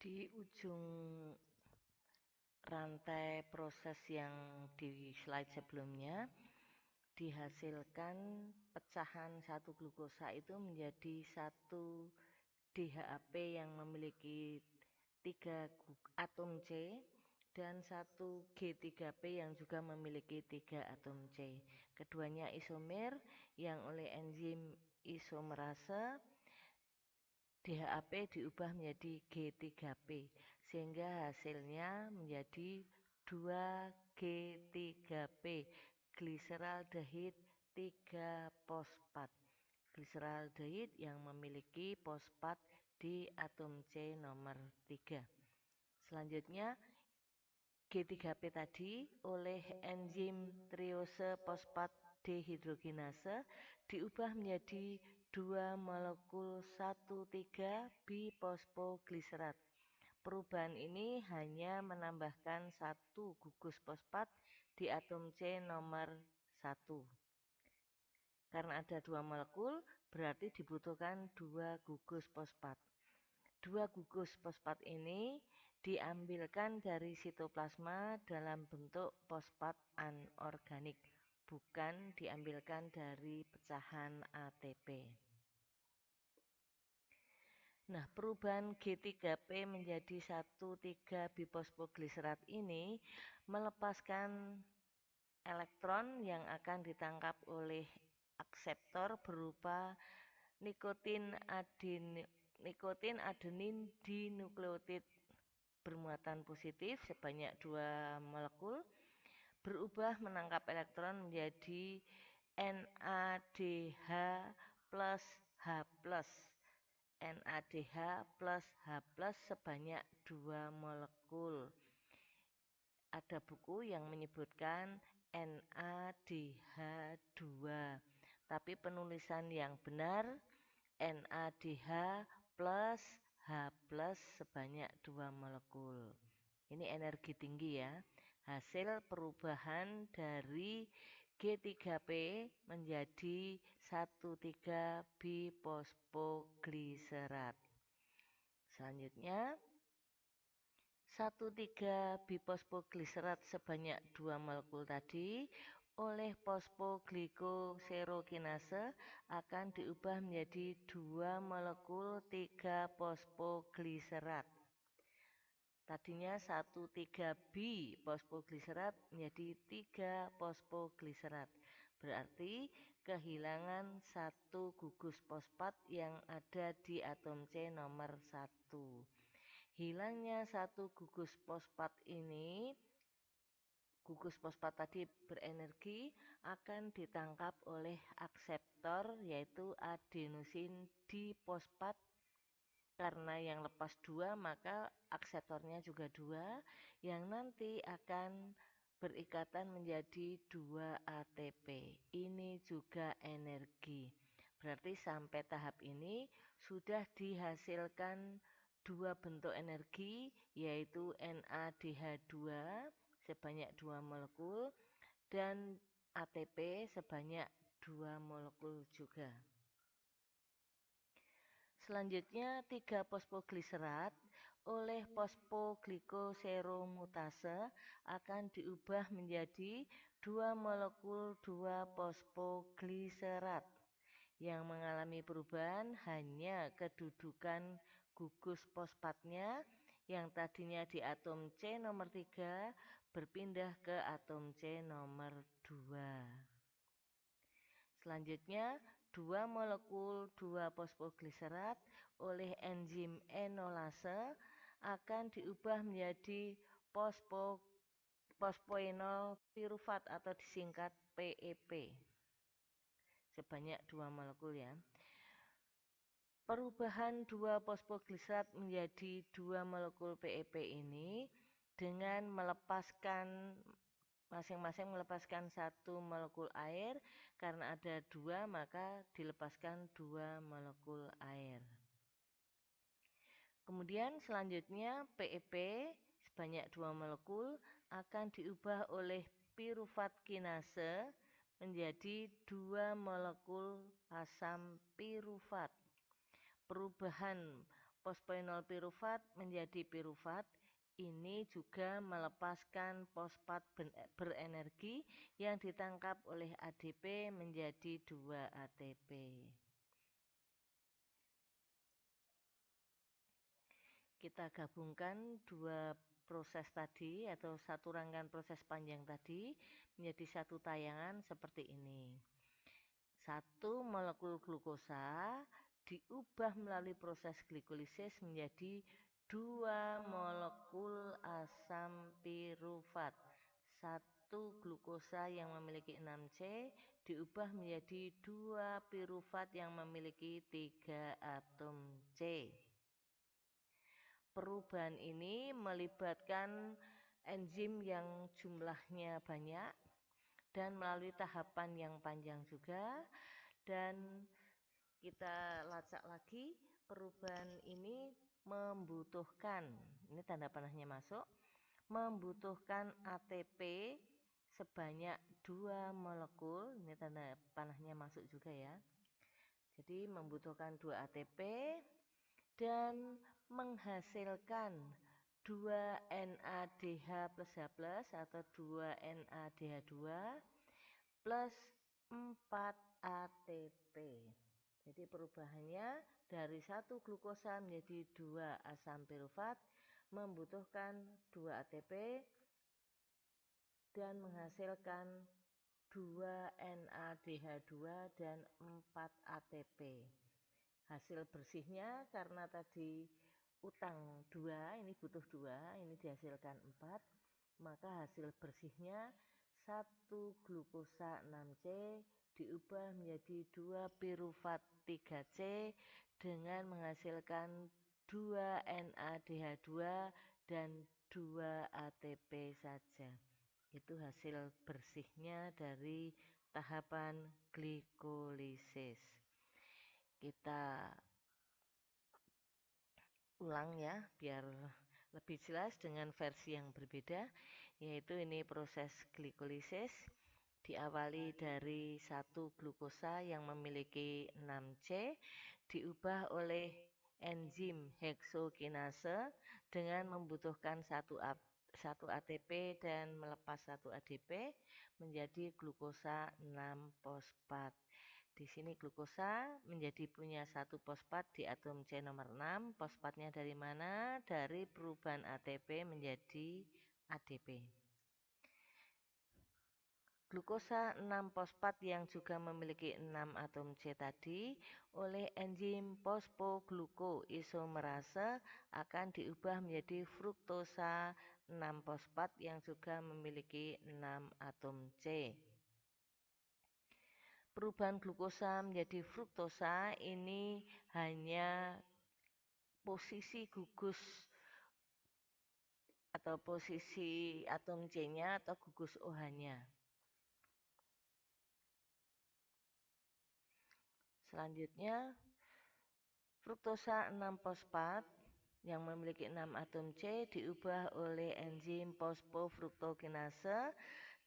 Di ujung rantai proses yang di slide sebelumnya, dihasilkan pecahan satu glukosa itu menjadi satu DHAP yang memiliki 3 atom C dan satu G3P yang juga memiliki 3 atom C. Keduanya isomer yang oleh enzim isomerase DHAP diubah menjadi G3P sehingga hasilnya menjadi 2G3P gliseraldehid 3 fosfat. Gliseraldehid yang memiliki fosfat di atom C nomor 3. Selanjutnya G3P tadi oleh enzim triose fosfat dehidrogenase diubah menjadi 2 molekul 1,3 bifosfoglycerat. Perubahan ini hanya menambahkan 1 gugus fosfat di atom C nomor 1. Karena ada 2 molekul, berarti dibutuhkan 2 gugus fosfat. 2 gugus fosfat ini diambilkan dari sitoplasma dalam bentuk fosfat anorganik, bukan diambilkan dari pecahan ATP. Nah, perubahan G3P menjadi 1,3 bifosfoglycerat ini melepaskan elektron yang akan ditangkap oleh akseptor berupa nikotin adenin dinukleotid bermuatan positif sebanyak 2 molekul berubah menangkap elektron menjadi NADH plus H plus. NADH plus H plus sebanyak 2 molekul. Ada buku yang menyebutkan NADH2, tapi penulisan yang benar NADH plus H plus sebanyak 2 molekul. Ini energi tinggi ya. Hasil perubahan dari G3P menjadi 1,3 bifosfoglycerat. Selanjutnya 1,3 bifosfoglycerat sebanyak 2 molekul tadi oleh fosfoglykoserokinase akan diubah menjadi 2 molekul 3 fosfoglycerat. Tadinya 1,3 bifosfoglycerat menjadi 3 fosfoglycerat. Berarti kehilangan 1 gugus fosfat yang ada di atom C nomor 1. Hilangnya 1 gugus fosfat ini, gugus fosfat tadi berenergi akan ditangkap oleh akseptor yaitu adenosin difosfat. Karena yang lepas 2 maka akseptornya juga 2 yang nanti akan berikatan menjadi 2 ATP. Ini juga energi. Berarti sampai tahap ini sudah dihasilkan 2 bentuk energi yaitu NADH2 sebanyak 2 molekul dan ATP sebanyak 2 molekul juga. Selanjutnya 3 fosfoglycerat oleh fosfoglikoseromutase akan diubah menjadi 2 molekul 2 fosfoglycerat. Yang mengalami perubahan hanya kedudukan gugus fosfatnya yang tadinya di atom C nomor 3 berpindah ke atom C nomor 2. Selanjutnya 2 molekul 2 fosfoglycerat oleh enzim enolase akan diubah menjadi fosfoenol pirufat atau disingkat PEP. Sebanyak 2 molekul ya. Perubahan 2 fosfoglycerat menjadi 2 molekul PEP ini dengan melepaskan masing-masing melepaskan 1 molekul air. Karena ada 2 maka dilepaskan 2 molekul air. Kemudian selanjutnya PEP sebanyak 2 molekul akan diubah oleh pirufat kinase menjadi 2 molekul asam pirufat. Perubahan Fosfoenol piruvat menjadi piruvat. Ini juga melepaskan fosfat berenergi yang ditangkap oleh ADP menjadi 2 ATP. Kita gabungkan dua proses tadi atau satu rangkaian proses panjang tadi menjadi satu tayangan seperti ini. Satu molekul glukosa diubah melalui proses glikolisis menjadi 2 molekul asam piruvat. Satu glukosa yang memiliki 6C diubah menjadi 2 piruvat yang memiliki 3 atom C. Perubahan ini melibatkan enzim yang jumlahnya banyak dan melalui tahapan yang panjang juga, dan kita lacak lagi perubahan ini membutuhkan, ini tanda panahnya masuk, membutuhkan ATP sebanyak 2 molekul, ini tanda panahnya masuk juga ya. Jadi membutuhkan 2 ATP dan menghasilkan 2 NADH plus H plus atau 2 NADH2 plus 4 ATP. Jadi perubahannya dari 1 glukosa menjadi 2 asam piruvat membutuhkan 2 ATP dan menghasilkan 2 NADH2 dan 4 ATP. Hasil bersihnya karena tadi utang 2, ini butuh 2, ini dihasilkan 4, maka hasil bersihnya 1 glukosa 6C diubah menjadi 2 piruvat 3C dengan menghasilkan 2 NADH2 dan 2 ATP saja. Itu hasil bersihnya dari tahapan glikolisis. Kita ulang ya biar lebih jelas dengan versi yang berbeda, yaitu ini proses glikolisis diawali dari 1 glukosa yang memiliki 6C diubah oleh enzim heksokinase dengan membutuhkan 1 ATP dan melepas 1 ADP menjadi glukosa 6 fosfat. Di sini glukosa menjadi punya 1 fosfat di atom C nomor 6. Fosfatnya dari mana? Dari perubahan ATP menjadi ADP. Glukosa 6 fosfat yang juga memiliki 6 atom C tadi oleh enzim fosfoglukoisomerase akan diubah menjadi fruktosa 6 fosfat yang juga memiliki 6 atom C. Perubahan glukosa menjadi fruktosa ini hanya posisi gugus atau posisi atom C-nya atau gugus OH-nya. Selanjutnya, fruktosa 6 fosfat yang memiliki 6 atom C diubah oleh enzim fosfofruktokinase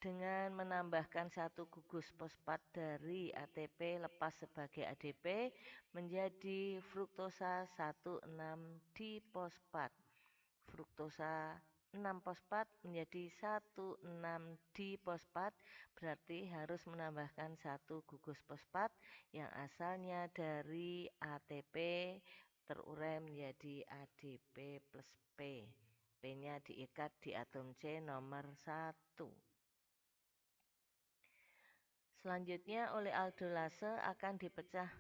dengan menambahkan 1 gugus fosfat dari ATP lepas sebagai ADP menjadi fruktosa 1,6-difosfat. Fruktosa 6 fosfat menjadi 1,6-difosfat berarti harus menambahkan 1 gugus fosfat yang asalnya dari ATP terurai menjadi ADP plus P. P-nya diikat di atom C nomor 1. Selanjutnya oleh aldolase akan dipecah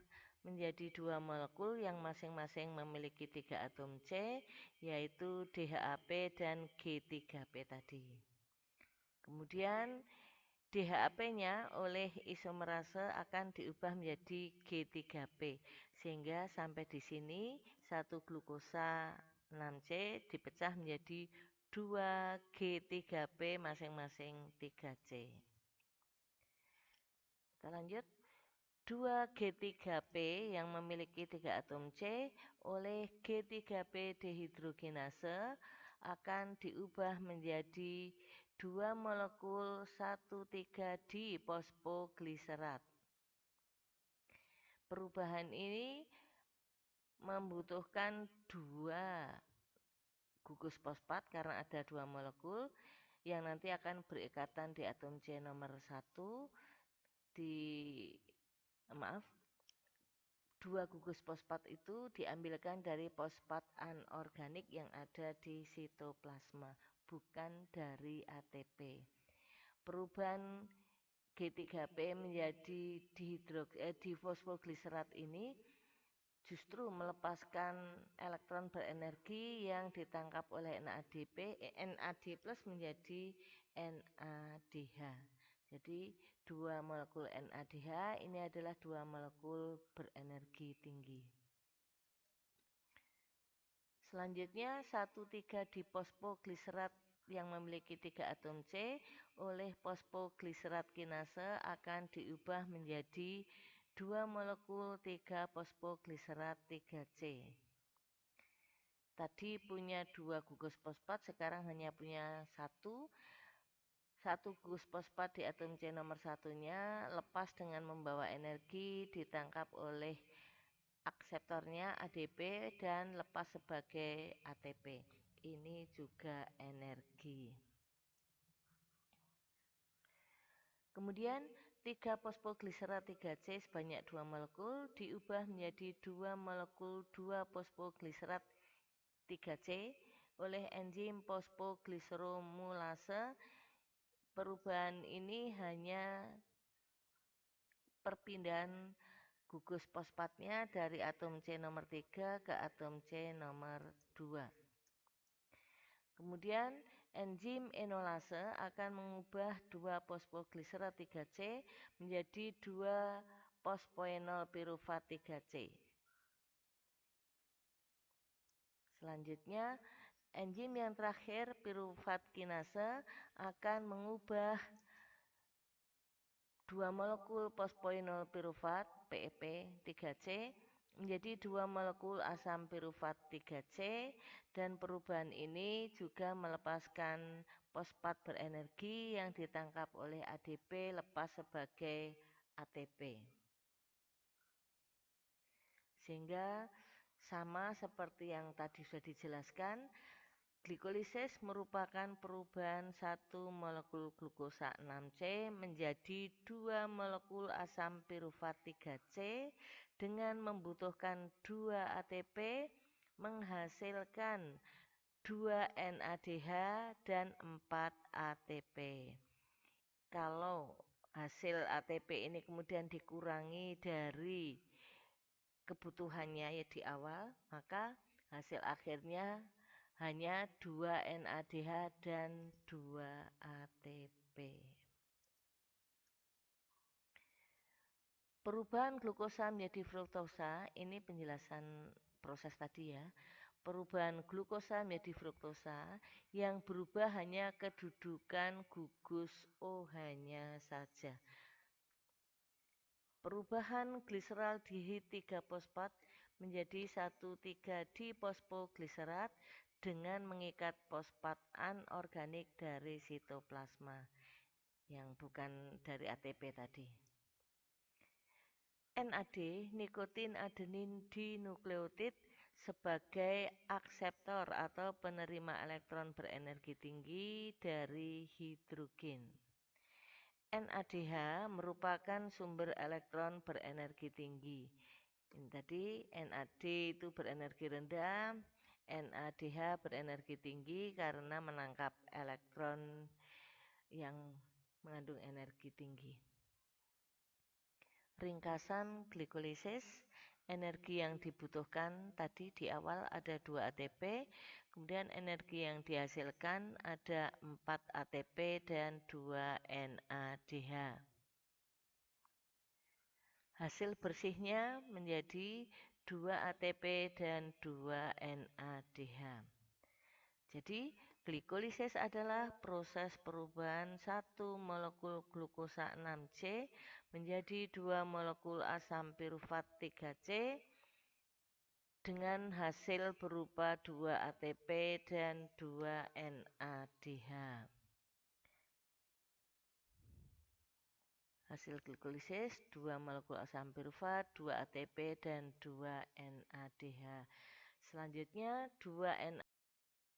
menjadi 2 molekul yang masing-masing memiliki 3 atom C, yaitu DHAP dan G3P tadi. Kemudian DHAP-nya oleh isomerase akan diubah menjadi G3P, sehingga sampai di sini 1 glukosa 6C dipecah menjadi 2 G3P masing-masing 3C. Kita lanjut. 2 G3P yang memiliki 3 atom C oleh G3P dehidrogenase akan diubah menjadi 2 molekul 1,3-difosfogliserat. Perubahan ini membutuhkan dua gugus fosfat karena ada dua molekul yang nanti akan berikatan di atom C nomor 1 di maaf dua gugus fosfat itu diambilkan dari fosfat anorganik yang ada di sitoplasma, bukan dari ATP. Perubahan G3P menjadi difosfogliserat ini justru melepaskan elektron berenergi yang ditangkap oleh NAD+ menjadi NADH. Jadi dua molekul NADH ini adalah dua molekul berenergi tinggi. Selanjutnya 1,3-difosfogliserat yang memiliki 3 atom C oleh fosfogliserat kinase akan diubah menjadi 2 molekul 3-fosfogliserat 3C. Tadi punya 2 gugus fosfat, sekarang hanya punya 1 gugus fosfat di atom C nomor 1-nya lepas dengan membawa energi, ditangkap oleh akseptornya ADP dan lepas sebagai ATP. Ini juga energi. Kemudian 3-fosfogliserat 3C sebanyak 2 molekul diubah menjadi 2 molekul 2-fosfogliserat 3C oleh enzim fosfogliseromulase. Perubahan ini hanya perpindahan gugus fosfatnya dari atom C nomor 3 ke atom C nomor 2. Kemudian enzim enolase akan mengubah 2-fosfogliserat 3C menjadi 2-fosfoenol pirufat 3C. Selanjutnya, enzim yang terakhir pirufat kinase akan mengubah 2 molekul fosfoenol pirufat PEP 3C menjadi 2 molekul asam pirufat 3C, dan perubahan ini juga melepaskan fosfat berenergi yang ditangkap oleh ADP lepas sebagai ATP. Sehingga sama seperti yang tadi sudah dijelaskan, glikolisis merupakan perubahan 1 molekul glukosa 6C menjadi 2 molekul asam pirufat 3C dengan membutuhkan 2 ATP menghasilkan 2 NADH dan 4 ATP. Kalau hasil ATP ini kemudian dikurangi dari kebutuhannya ya di awal, maka hasil akhirnya hanya 2 NADH dan 2 ATP. Perubahan glukosa menjadi fruktosa, ini penjelasan proses tadi ya. Perubahan glukosa menjadi fruktosa yang berubah hanya kedudukan gugus OH-nya saja. Perubahan gliseraldehid 3-fosfat menjadi 1,3-difosfogliserat dengan mengikat fosfat anorganik dari sitoplasma yang bukan dari ATP tadi. NAD, nikotin adenin dinukleotid, sebagai akseptor atau penerima elektron berenergi tinggi dari hidrogen. NADH merupakan sumber elektron berenergi tinggi. Ini tadi NAD itu berenergi rendah, NADH berenergi tinggi karena menangkap elektron yang mengandung energi tinggi. Ringkasan glikolisis, energi yang dibutuhkan tadi di awal ada 2 ATP, kemudian energi yang dihasilkan ada 4 ATP dan 2 NADH. Hasil bersihnya menjadi 2 ATP dan 2 NADH. Jadi, glikolisis adalah proses perubahan 1 molekul glukosa 6C menjadi 2 molekul asam pirufat 3C dengan hasil berupa 2 ATP dan 2 NADH. Hasil glikolisis 2 molekul asam pirufat, 2 ATP dan 2 NADH. Selanjutnya 2